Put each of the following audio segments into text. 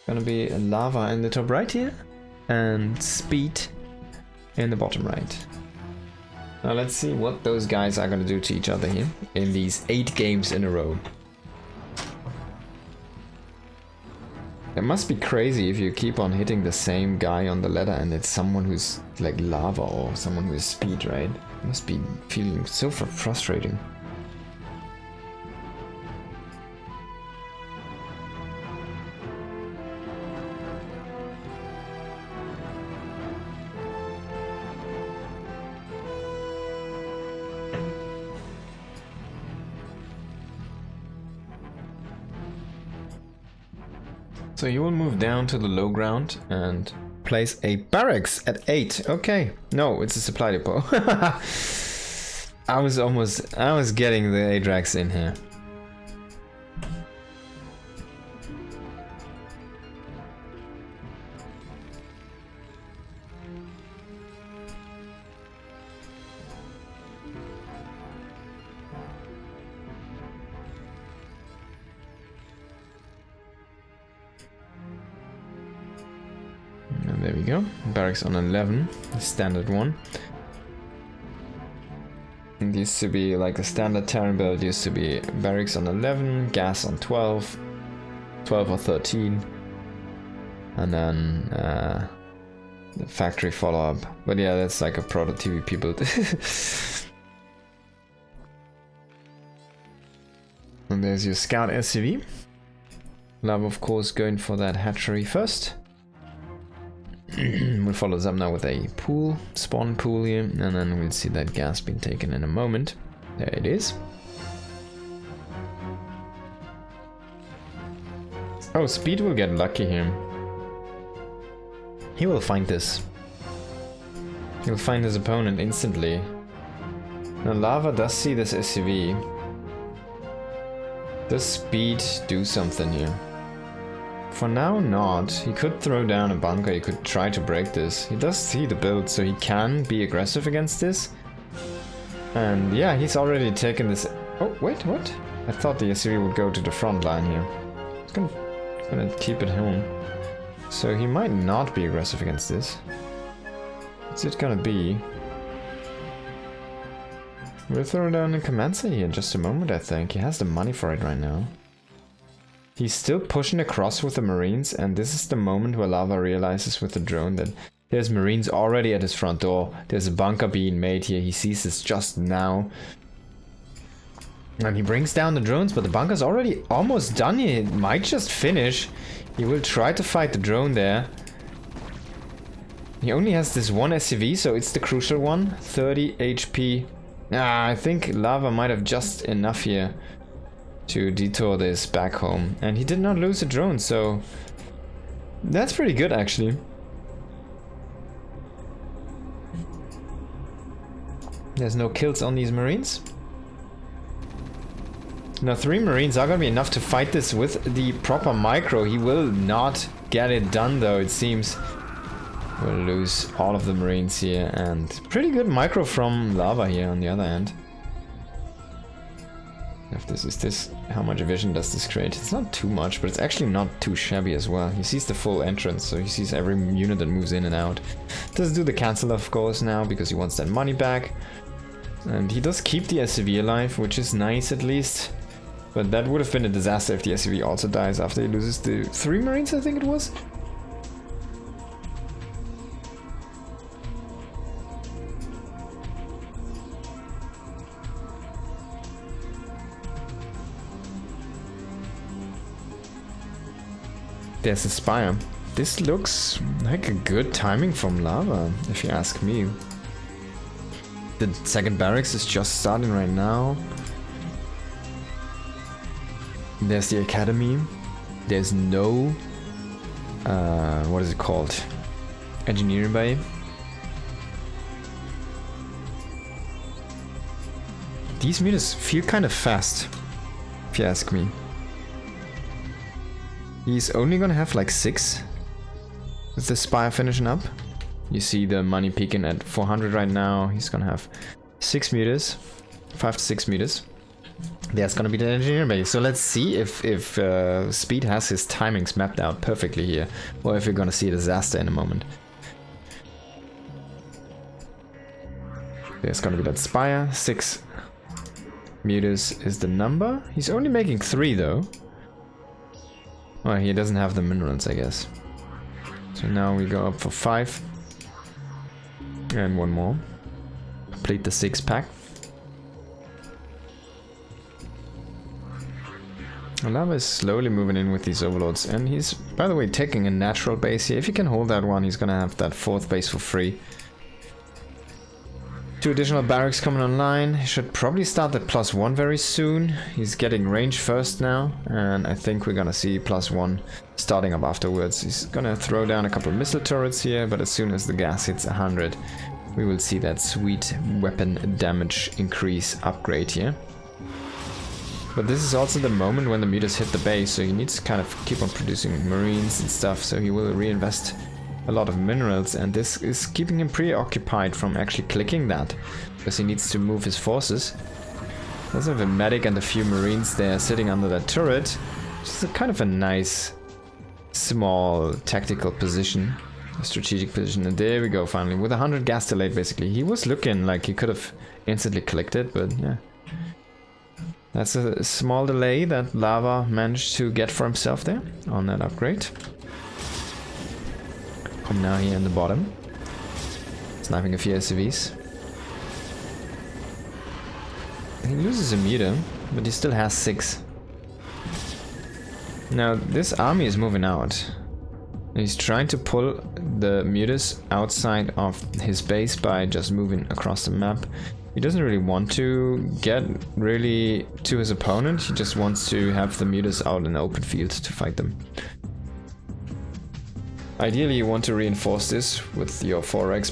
Gonna be Larva in the top right here, and Speed in the bottom right. Now let's see what those guys are gonna do to each other here in these 8 games in a row. It must be crazy if you keep on hitting the same guy on the ladder and it's someone who's like Larva or someone who is Speed, right? It must be feeling so frustrating. So you will move down to the low ground and place a barracks at 8. Okay. No, it's a supply depot. I was getting the Adrax in here. And there we go. Barracks on 11, the standard one. It used to be like a standard Terran build, used to be barracks on 11, gas on 12, 12 or 13, and then the factory follow-up. But yeah, that's like a proto TVP build. And there's your scout SCV. Love, of course, going for that hatchery first. We'll follow them now with a pool, spawn pool here, and then we'll see that gas being taken in a moment. There it is. Oh, Speed will get lucky here. He will find this. He'll find his opponent instantly. Now Larva does see this SCV. Does Speed do something here? For now, not. He could throw down a bunker, he could try to break this. He does see the build, so he can be aggressive against this. And yeah, he's already taken this... Oh, wait, what? I thought the SCV would go to the front line here. He's gonna keep it home. So he might not be aggressive against this. What's it gonna be? We'll throw down a command center here in just a moment, I think. He has the money for it right now. He's still pushing across with the Marines, and this is the moment where Larva realizes with the drone that there's Marines already at his front door. There's a bunker being made here. He sees this just now. And he brings down the drones, but the bunker's already almost done here. It might just finish. He will try to fight the drone there. He only has this one SCV, so it's the crucial one. 30 HP. I think Larva might have just enough here to detour this back home. And he did not lose a drone, so that's pretty good actually. There's no kills on these Marines. Now 3 Marines are gonna be enough to fight this with the proper micro. He will not get it done though, it seems. We'll lose all of the Marines here, and pretty good micro from Larva here on the other end. If this is this, how much vision does this create? It's not too much, but it's actually not too shabby as well. He sees the full entrance, so he sees every unit that moves in and out. Does do the cancel, of course, now, because he wants that money back. And he does keep the SCV alive, which is nice at least. But that would have been a disaster if the SCV also dies after he loses the 3 Marines, I think it was. There's a spire. This looks like a good timing from Larva, if you ask me. The second barracks is just starting right now. There's the academy. There's no... what is it called? Engineering bay. These meters feel kind of fast, if you ask me. He's only gonna have like 6 with the spire finishing up. You see the money peaking at 400 right now. He's gonna have 6 meters, 5 to 6 meters. There's gonna be the engineer base. So let's see if Speed has his timings mapped out perfectly here, or if we're gonna see a disaster in a moment. There's gonna be that spire. 6 Mutas is the number. He's only making 3 though. Oh, he doesn't have the minerals, I guess. So now we go up for 5. And 1 more. Complete the 6-pack. Larva is slowly moving in with these overlords, and he's, by the way, taking a natural base here. If he can hold that one, he's gonna have that 4th base for free. 2 additional barracks coming online. He should probably start at +1 very soon. He's getting range first now, and I think we're gonna see +1 starting up afterwards. He's gonna throw down a couple of missile turrets here, but as soon as the gas hits 100, we will see that sweet weapon damage increase upgrade here. But this is also the moment when the Mutas hit the base, so he needs to kind of keep on producing marines and stuff, so he will reinvest a lot of minerals, and this is keeping him preoccupied from actually clicking that, because he needs to move his forces. There's a medic and a few marines there sitting under that turret, which is a kind of a nice, small tactical position, a strategic position, and there we go finally, with 100 gas delayed basically. He was looking like he could have instantly clicked it, but yeah. That's a small delay that Larva managed to get for himself there on that upgrade. Come now here in the bottom. Sniping a few SCVs. He loses a Muta, but he still has 6. Now this army is moving out. He's trying to pull the Mutas outside of his base by just moving across the map. He doesn't really want to get really to his opponent, he just wants to have the Mutas out in the open field to fight them. Ideally you want to reinforce this with your 4x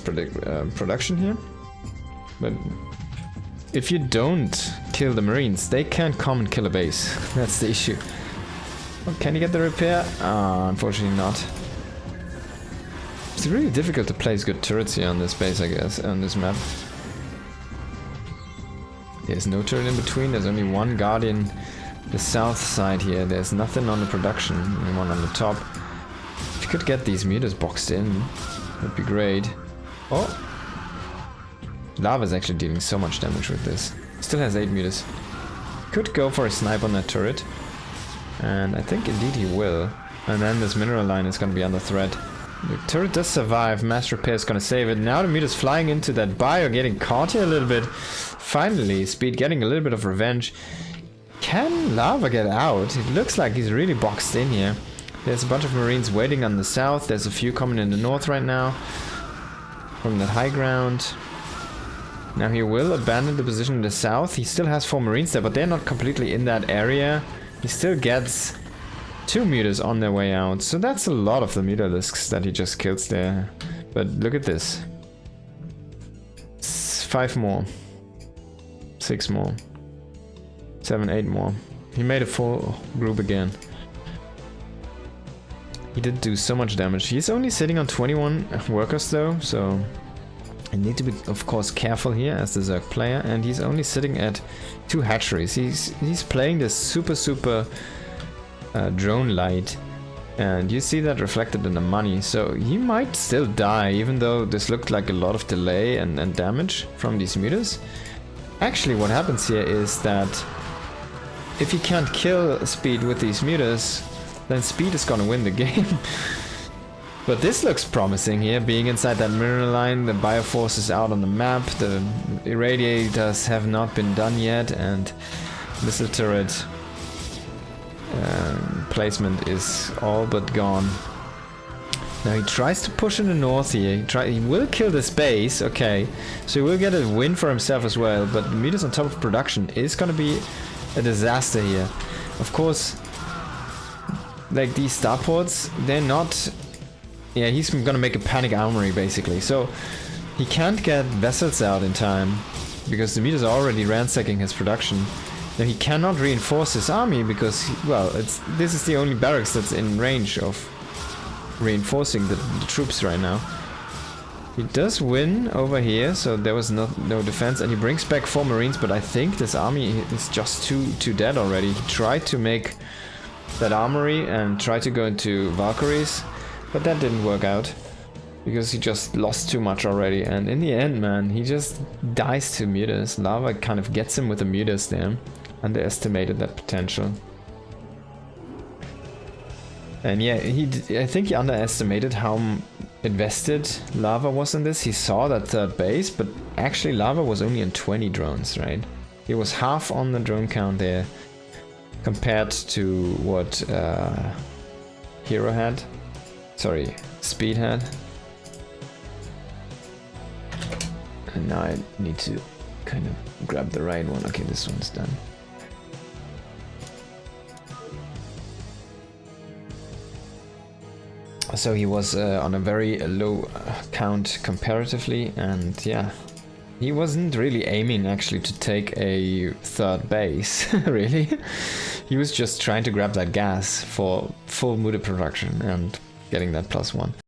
production here, but if you don't kill the marines, they can't come and kill a base. That's the issue. Oh, can you get the repair? Unfortunately not. It's really difficult to place good turrets here on this base, I guess, on this map. There's no turret in between, there's only one guardian the south side here. There's nothing on the production, only one on the top. If you could get these Mutas boxed in, that'd be great. Oh! Larva's actually dealing so much damage with this. Still has 8 Mutas. Could go for a snipe on that turret. And I think indeed he will. And then this mineral line is gonna be under threat. The turret does survive, mass repair is gonna save it. Now the Mutas flying into that bio, getting caught here a little bit. Finally, Speed getting a little bit of revenge. Can Larva get out? It looks like he's really boxed in here. There's a bunch of marines waiting on the south. There's a few coming in the north right now. From that high ground. Now he will abandon the position in the south. He still has 4 marines there, but they're not completely in that area. He still gets 2 Mutas on their way out. So that's a lot of the Mutalisks that he just kills there. But look at this. 5 more. 6 more. 7, 8 more. He made a full group again. He did do so much damage. He's only sitting on 21 workers though, so I need to be, of course, careful here as the Zerg player. And he's only sitting at 2 hatcheries. He's playing this super drone light, and you see that reflected in the money. So he might still die, even though this looked like a lot of delay and damage from these Mutas. Actually, what happens here is that if he can't kill Speed with these Mutas, then Speed is gonna win the game. But this looks promising here, being inside that mineral line. The bioforce is out on the map, the irradiators have not been done yet, and missile turret placement is all but gone. Now he tries to push in the north here. He will kill this base, okay. So he will get a win for himself as well, but the Mutas on top of production is gonna be a disaster here. Of course, like these starports, they're not... Yeah, he's gonna make a panic armory basically. So he can't get vessels out in time, because the Mutas are already ransacking his production. Now he cannot reinforce his army because, well, this is the only barracks that's in range of reinforcing the troops right now. He does win over here, so there was no defense, and he brings back 4 Marines, but I think this army is just too dead already. He tried to make that armory and tried to go into Valkyries, but that didn't work out because he just lost too much already, and in the end, man, he just dies to Mutas. Larva kind of gets him with the Mutas there. Underestimated that potential. And yeah, I think he underestimated how invested Larva was in this. He saw that 3rd base, but actually Larva was only in 20 drones, right? He was half on the drone count there compared to what Hero had. Sorry, Speed had. And now I need to kind of grab the right one. Okay, this one's done. So he was on a very low count comparatively, and yeah, he wasn't really aiming actually to take a 3rd base, really. He was just trying to grab that gas for full Muta production and getting that +1.